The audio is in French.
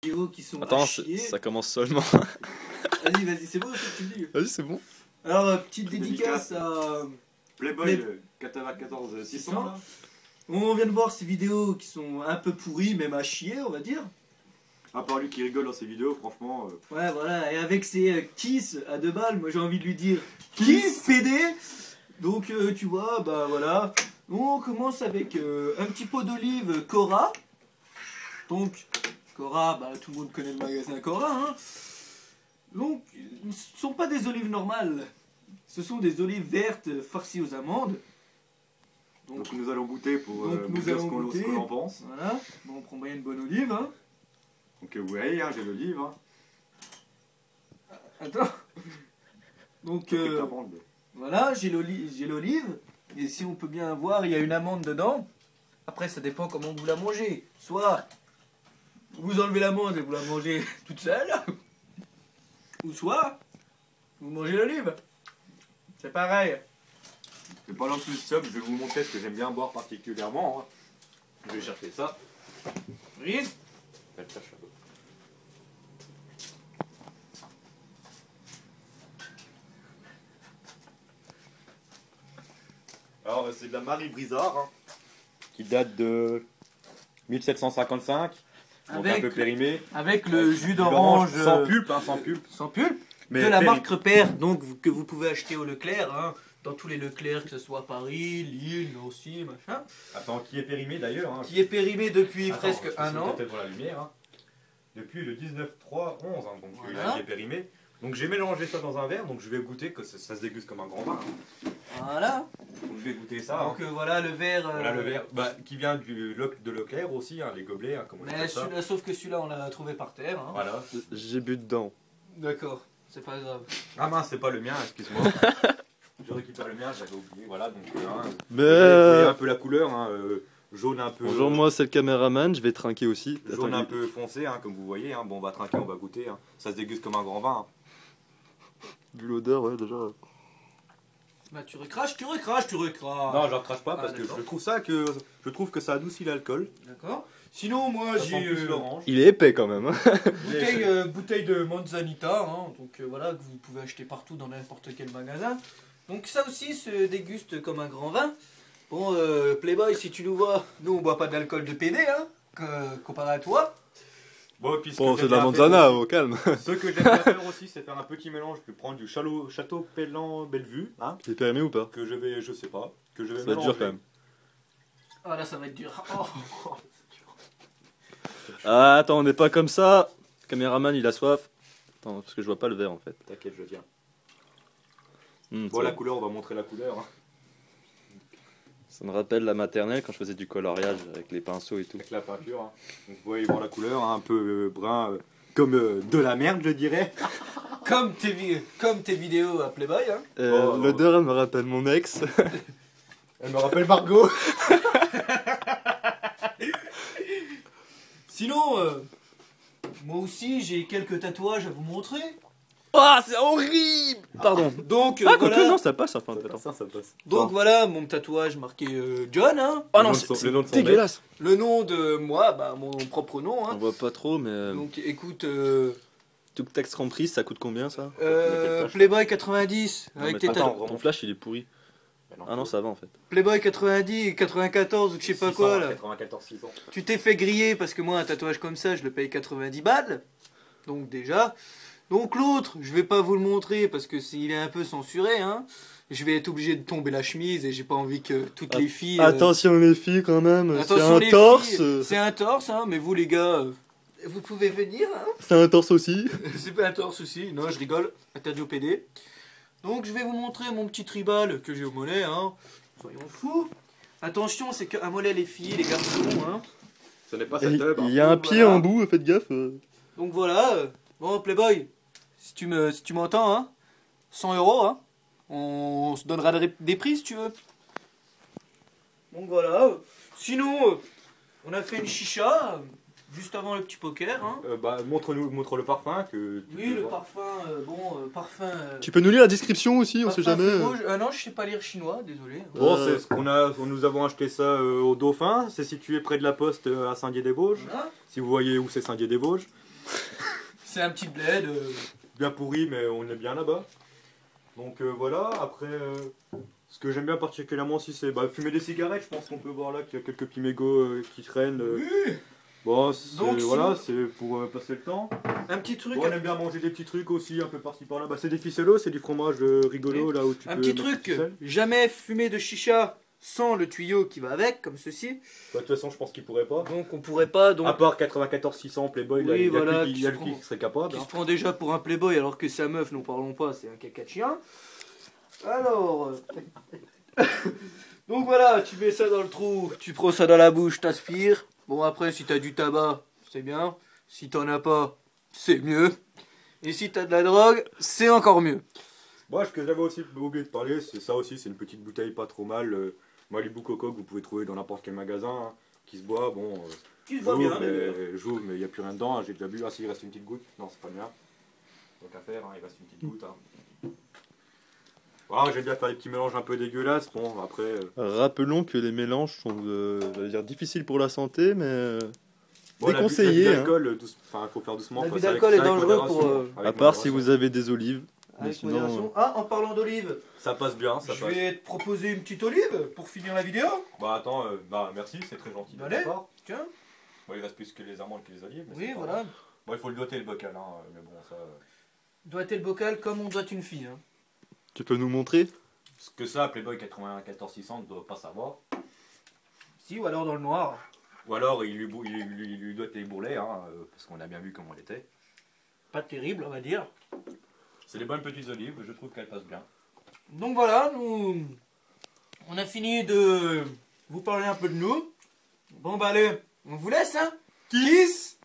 vidéos qui sont Attends, à chier. ça commence seulement. Vas-y, c'est bon ce que tu dis. Vas-y, c'est bon. Alors, petite dédicace à Playboy 94 600 là. On vient de voir ces vidéos qui sont un peu pourries, même à chier, on va dire. À part lui qui rigole dans ses vidéos, franchement. Ouais, voilà, et avec ses kiss à 2 balles, moi j'ai envie de lui dire kiss PD. Donc, tu vois, bah voilà. On commence avec un petit pot d'olive Cora. Donc, Cora, bah tout le monde connaît le magasin Cora, hein. Donc, ce ne sont pas des olives normales. Ce sont des olives vertes farcies aux amandes. Donc nous allons goûter pour nous vous dire allons ce goûter. qu'on en pense. Voilà, bon, on prend bien une bonne olive, hein. Donc vous voyez, hein, j'ai l'olive. Hein. Attends. Donc, voilà, j'ai l'olive. Et si on peut bien voir, il y a une amande dedans. Après, ça dépend comment vous la mangez. Soit vous enlevez l'amande et vous la mangez toute seule. Ou soit vous mangez l'olive. C'est pareil. C'est pas non plus sub, je vais vous montrer ce que j'aime bien boire particulièrement. Hein. Je vais chercher ça. Oui. Alors c'est de la Marie Brizard, hein, qui date de 1755, donc un peu périmé. Avec le jus d'orange sans pulpe, hein, sans pulpe. Sans pulpe. Mais de la marque Repère, donc que vous pouvez acheter au Leclerc, hein, dans tous les Leclerc, que ce soit Paris, Lille, Nancy, machin. Attends, qui est périmé d'ailleurs, hein. Qui est périmé depuis presque un an. Peut-être pour la lumière, hein. Depuis le 19-3-11, hein, donc Voilà. il est périmé. Donc j'ai mélangé ça dans un verre, donc je vais goûter que ça se déguste comme un grand vin. Hein. Voilà. Donc je vais goûter ça. Donc voilà le verre. Voilà le verre, bah, qui vient de Leclerc aussi, hein, les gobelets, hein, comme on Mais appelle ça. sauf que celui-là on l'a trouvé par terre. Hein. Voilà. J'ai bu dedans. D'accord, c'est pas grave. Ah mince, c'est pas le mien, excuse-moi. Je récupère le mien, j'avais oublié. Voilà, donc hein, vous Mais voyez un peu la couleur, hein, jaune un peu. bonjour, moi c'est le caméraman, je vais trinquer aussi. Jaune Attends, un peu foncé, hein, comme vous voyez. Hein. Bon, on va trinquer, on va goûter. Hein. Ça se déguste comme un grand vin. Hein. vu l'odeur, ouais, déjà. Bah tu recraches. Non, je ne recrache pas parce que je trouve que ça adoucit l'alcool. D'accord. Sinon moi Ça sent plus l'orange. Il est épais quand même. Hein. bouteille de Manzanita, hein, donc voilà, que vous pouvez acheter partout dans n'importe quel magasin. Donc ça aussi se déguste comme un grand vin. Bon, Playboy, si tu nous vois, nous on boit pas d'alcool de PD, hein, comparé à toi. Bon, Bon, c'est de la manzana, au calme. Ce que j'aime bien faire aussi, c'est faire un petit mélange. Je peux prendre du château Pellan Bellevue, hein, Il est périmé ou pas? que je vais, je sais pas, que je vais Ça va être dur quand même. Ah là ça va être dur. Oh. Ah, attends, on n'est pas comme ça. Caméraman, il a soif. Attends, parce que je vois pas le verre en fait. T'inquiète, je viens. Hmm, Bon, ça, la couleur, on va montrer la couleur. Hein. ça me rappelle la maternelle quand je faisais du coloriage avec les pinceaux et tout. Avec la peinture. Hein. Donc, vous voyez voir la couleur, hein, un peu brun, comme de la merde, je dirais. Comme tes vidéos à Playboy, hein. L'odeur, elle me rappelle mon ex. Elle me rappelle Margot. Sinon, moi aussi j'ai quelques tatouages à vous montrer. Ah, c'est horrible. Pardon. Donc Ah, voilà. quoique, non, ça passe enfin. Attends. Ça passe. Donc voilà mon tatouage marqué John, hein. Oh non, Le c'est nom de son dégueulasse. Le nom de moi, bah mon propre nom, On hein. voit pas trop, mais. Donc écoute, Tout texte comprise, ça coûte combien ça? Playboy 90 Non, avec mais tes attends, tatouages. ton flash il est pourri. Ah non, ça va en fait. Playboy 90, 94 ou je sais pas quoi là. 94 600. Tu t'es fait griller parce que moi un tatouage comme ça je le paye 90 balles. Donc déjà. Donc l'autre, je vais pas vous le montrer parce que il est un peu censuré, hein. Je vais être obligé de tomber la chemise et j'ai pas envie que toutes les filles. Attention les filles quand même, c'est Attention un les torse. filles, c'est un torse, hein, mais vous les gars, vous pouvez venir, hein. C'est un torse aussi. C'est pas un torse aussi, non je rigole, interdit au PD. Donc je vais vous montrer mon petit tribal que j'ai au mollet, hein. Soyons fous. Attention, c'est qu'un mollet les filles, les garçons, hein. Ce n'est pas Il cette œuvre. y a un pied Voilà. en bout, faites gaffe. Donc voilà, bon Playboy, si tu m'entends, hein, 100 €, hein, on se donnera des prix si tu veux. Donc voilà, sinon, on a fait une chicha, juste avant le petit poker, hein. Bah, montre le parfum que tu Oui, peux le voir. parfum, parfum... Tu peux nous lire la description aussi, on sait parfum jamais. fruit rouge. Non, je sais pas lire chinois, désolé. Bon, c'est ce qu'on a. Nous avons acheté ça au Dauphin. C'est situé près de la Poste à Saint-Dié-des-Vosges. Voilà. Si vous voyez où c'est Saint-Dié-des-Vosges. C'est un petit bled. Bien pourri, mais on est bien là-bas. Donc voilà, après, ce que j'aime bien particulièrement aussi, c'est fumer des cigarettes. Je pense qu'on peut voir là qu'il y a quelques petits mégots qui traînent. Oui. Bon, Donc, voilà, c'est pour passer le temps. Un petit truc. Bon, on aime bien manger des petits trucs aussi, un peu par-ci par-là. C'est des ficellos, c'est du fromage rigolo là où tu Un peux petit mettre truc. du sel. Jamais fumer de chicha sans le tuyau qui va avec, comme ceci. De toute façon, je pense qu'il pourrait pas. Donc on pourrait pas. Donc À part 94 600 Playboy, là, Oui, il y a voilà, plus qui, qui y a se plus prend- qui serait capable. qui Hein. se prend déjà pour un playboy alors que sa meuf, n'en parlons pas, c'est un caca de chien. Alors. Donc voilà, tu mets ça dans le trou, tu prends ça dans la bouche, t'aspires. Bon après, si t'as du tabac, c'est bien. Si t'en as pas, c'est mieux. Et si t'as de la drogue, c'est encore mieux. Moi, ce que j'avais aussi oublié de parler, c'est ça aussi, c'est une petite bouteille pas trop mal. Malibu Coco que vous pouvez trouver dans n'importe quel magasin, hein, qui se boit, bon, Qui se voit bien, j'ouvre, mais il n'y a plus rien dedans, hein, j'ai déjà bu, ah si, il reste une petite goutte, non c'est pas bien. Donc à faire, hein, il reste une petite goutte. Hein. Voilà, j'ai déjà fait des petits mélanges un peu dégueulasses, bon après... Rappelons que les mélanges sont j'allais dire difficiles pour la santé, mais Bon, déconseillés. L'abus hein. d'alcool, il faut faire doucement. L'abus c'est avec- d'alcool est c'est avec dangereux modération, pour, avec À part si modération. vous avez des olives. Mais Avec sinon, modération. Ah, en parlant d'olive, Ça passe bien, ça je passe. vais te proposer une petite olive pour finir la vidéo. Bah attends, merci, c'est très gentil. de Allez. ta part. Tiens, Bon, il reste plus que les amandes que les olives. mais oui, c'est pas voilà. grave. Bon, il faut le doter le bocal, hein, mais bon, ça... Doigter le bocal comme on doit une fille. Hein. tu peux nous montrer? Ce que ça, Playboy 94 600 ne doit pas savoir. Si, ou alors dans le noir. Ou alors, il lui doit les bourrelets, hein, parce qu'on a bien vu comment elle était. Pas terrible, on va dire. C'est des bonnes petites olives, je trouve qu'elles passent bien. Donc voilà, on a fini de vous parler un peu de nous. Bon bah allez, on vous laisse hein. Kiss.